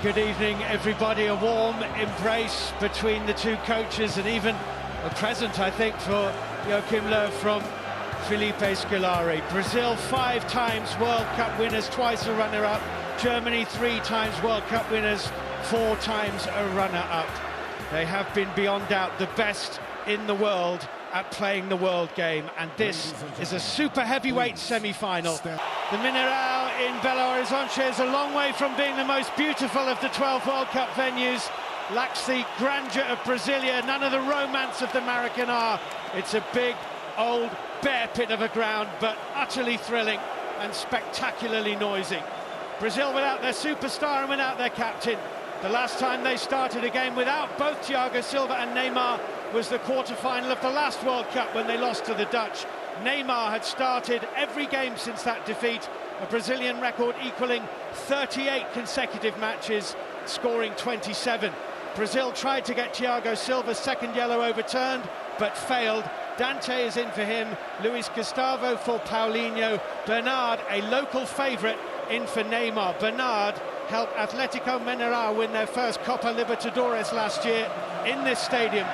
Good evening, everybody. A warm embrace between the two coaches, and even a present, I think, for Joachim Löw from Felipe Scolari. Brazil 5 times World Cup winners, twice a runner-up. Germany 3 times World Cup winners, 4 times a runner-up. They have been beyond doubt the best in the world at playing the world game, and this is a super heavyweight semi-final. The Mineral in Belo Horizonte is a long way from being the most beautiful of the 12 World Cup venues. Lacks the grandeur of Brasilia, none of the romance of the Maracanã. It's a big, old, bear pit of a ground, but utterly thrilling and spectacularly noisy. Brazil without their superstar and without their captain. The last time they started a game without both Thiago Silva and Neymar was the quarter-final of the last World Cup when they lost to the Dutch. Neymar had started every game since that defeat, a Brazilian record equaling 38 consecutive matches, scoring 27. Brazil tried to get Thiago Silva's second yellow overturned, but failed. Dante is in for him, Luis Gustavo for Paulinho, Bernard, a local favourite, in for Neymar. Bernard helped Atletico Mineral win their first Copa Libertadores last year in this stadium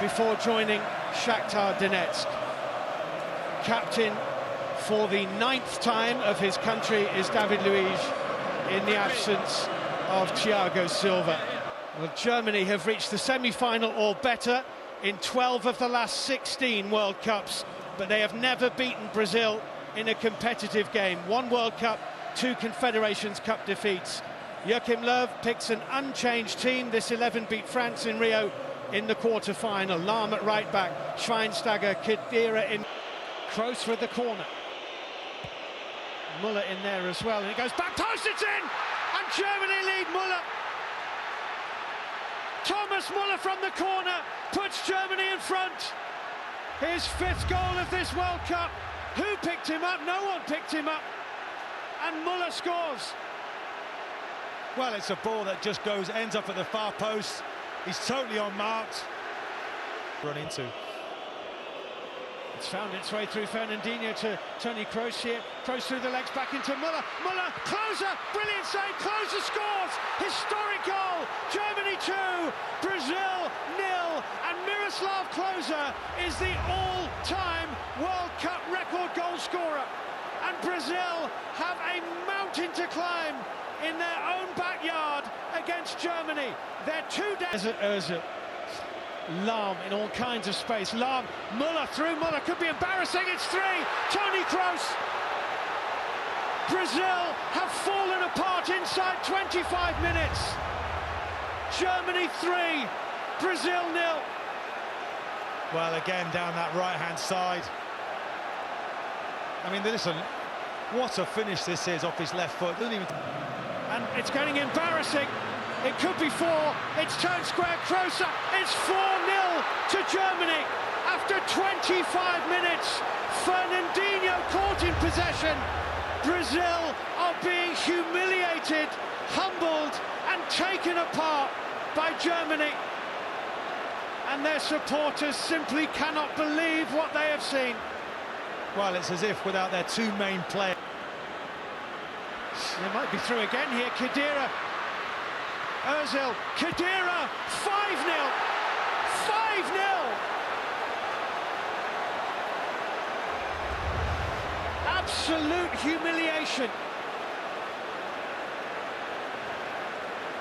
before joining Shakhtar Donetsk. Captain for the 9th time of his country is David Luiz in the absence of Thiago Silva. Well, Germany have reached the semi-final or better in 12 of the last 16 World Cups, but they have never beaten Brazil in a competitive game. 1 World Cup, 2 Confederations Cup defeats. Joachim Löw picks an unchanged team. This 11 beat France in Rio in the quarter-final. Lahm at right back, Schweinsteiger, Khedira in. Kroos with the corner. Muller in there as well, and it goes back post, it's in! And Germany lead. Muller. Thomas Muller from the corner puts Germany in front. His 5th goal of this World Cup. Who picked him up? No one picked him up. And Muller scores. Well, it's a ball that just ends up at the far post. He's totally unmarked. Run into. It's found its way through Fernandinho to Toni Kroos here. Kroos through the legs back into Muller. Muller, closer, brilliant save. Closer scores. Historic goal. Germany 2, Brazil 0. And Miroslav Klose is the all-time World Cup record goal scorer. And Brazil have a mountain to climb in their own backyard against Germany. They're 2 days at Ozil. Lahm in all kinds of space. Lahm, Muller through. Muller could be embarrassing. It's 3. Toni Kroos. Brazil have fallen apart inside 25 minutes. Germany 3, Brazil 0. Well, again down that right-hand side. I mean, listen, what a finish this is off his left foot. Doesn't even. And it's getting embarrassing. It could be 4. It's turned square. Kroos. It's 4-0 to Germany after 25 minutes. Fernandinho caught in possession. Brazil are being humiliated, humbled and taken apart by Germany. And their supporters simply cannot believe what they have seen. Well, it's as if without their 2 main players. They might be through again here. Khedira. Ozil. Khedira. 5-0. 5-0. Absolute humiliation.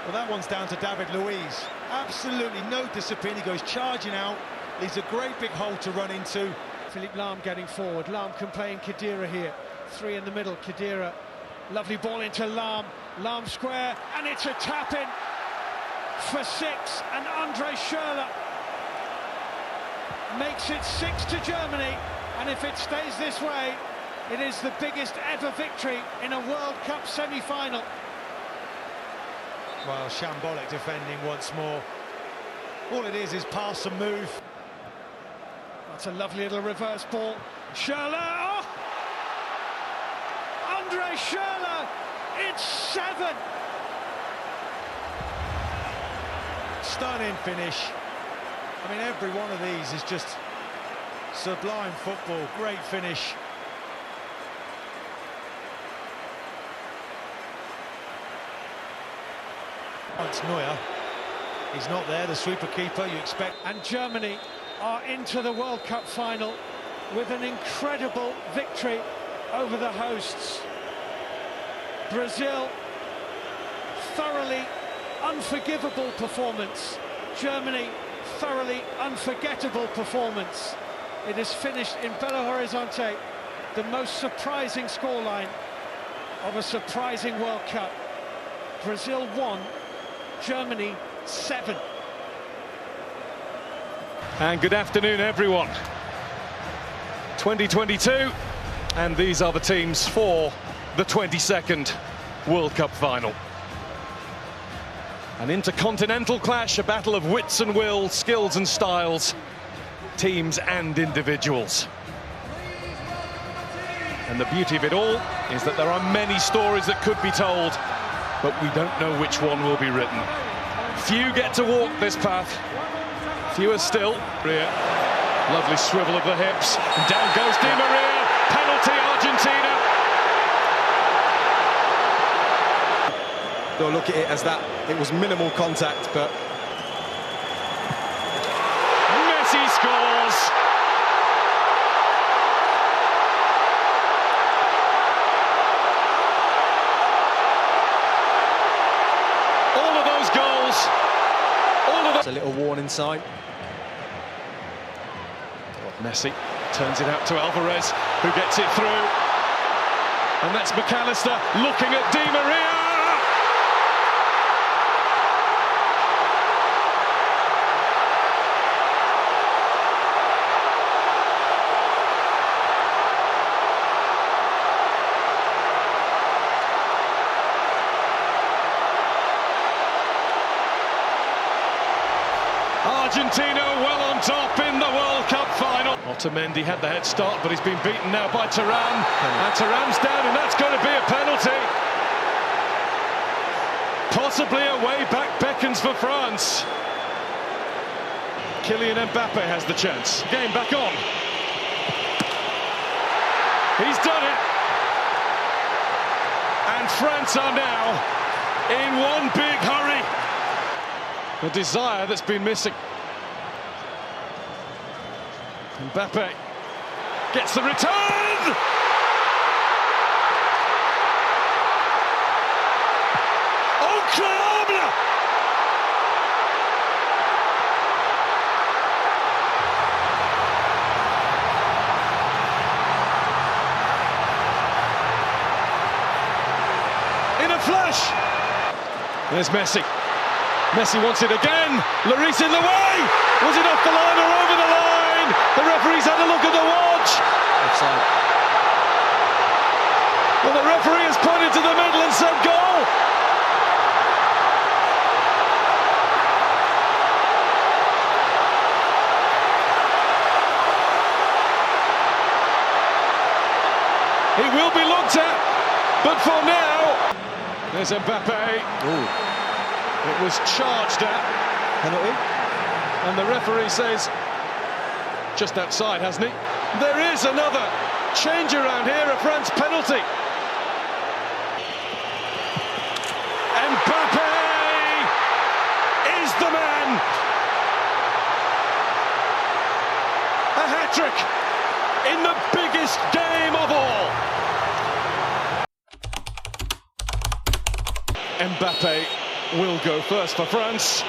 Well, that one's down to David Luiz. Absolutely no discipline. He goes charging out. Leaves a great big hole to run into. Philippe Lahm getting forward. Lahm can play in Khedira here. 3 in the middle. Khedira. Lovely ball into Lahm. Lahm square, and it's a tap-in for 6. And Andre Schürrle makes it 6 to Germany. And if it stays this way, it is the biggest ever victory in a World Cup semi-final. Well, shambolic defending once more. All it is pass and move. That's a lovely little reverse ball. Schürrle, oh! Andre Schürrle, it's 7. Stunning finish. I mean, every one of these is just sublime football. Great finish. It's Neuer. He's not there, the sweeper keeper, you expect. And Germany are into the World Cup final with an incredible victory over the hosts. Brazil, thoroughly unforgivable performance. Germany, thoroughly unforgettable performance. It is finished in Belo Horizonte, the most surprising scoreline of a surprising World Cup. Brazil 1, Germany 7. And good afternoon, everyone. 2022, and these are the teams for the 22nd World Cup final. An intercontinental clash, a battle of wits and wills, skills and styles, teams and individuals. And the beauty of it all is that there are many stories that could be told, but we don't know which one will be written. Few get to walk this path, fewer still. Lovely swivel of the hips, and down goes Di Maria, penalty Argentina. They'll look at it as that it was minimal contact, but Messi scores. All of those goals, all of it's a little warning sign. Messi turns it out to Alvarez, who gets it through. And that's McAllister looking at Di Maria. Argentina well on top in the World Cup final. Otamendi had the head start, but he's been beaten now by Thuram. And Thuram's down, and that's going to be a penalty. Possibly a way back beckons for France. Kylian Mbappe has the chance. Game back on. He's done it. And France are now in one big hurry. A desire that's been missing. Mbappe gets the return! Incroyable! In a flash! There's Messi. Messi wants it again. Lloris in the way. Was it off the line or over the line? The referee's had a look at the watch. Offside. Well, the referee has pointed to the middle and said goal. He will be looked at, but for now, there's Mbappe. Ooh. It was charged at. Penalty. And the referee says, just outside, hasn't he? There is another change around here, a France penalty. Mbappe is the man. A hat-trick in the biggest game of all. Mbappe will go first for France.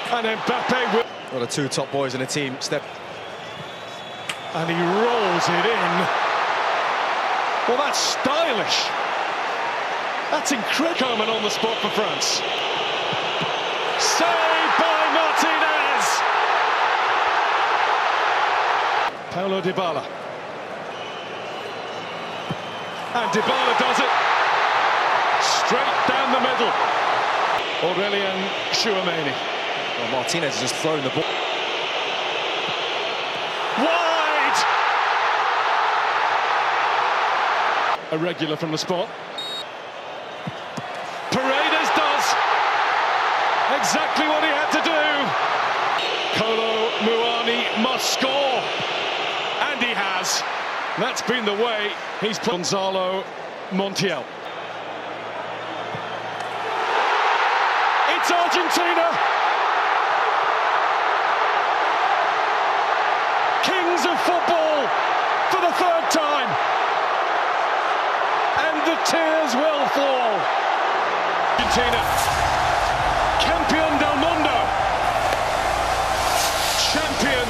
And Mbappe will... Well, the two top boys in the team step. And he rolls it in. Well, that's stylish. That's incredible. Coman on the spot for France. Saved by Martinez. Paulo Dybala. And Dybala does it. Straight down the middle. Aurelien Tchouameni. Well, Martinez has just thrown the ball. Wide! A regular from the spot. Paredes does exactly what he had to do. Kolo Muani must score. And he has. That's been the way he's played. Gonzalo Montiel. It's Argentina. Kings of football for the third time. And the tears will fall. Argentina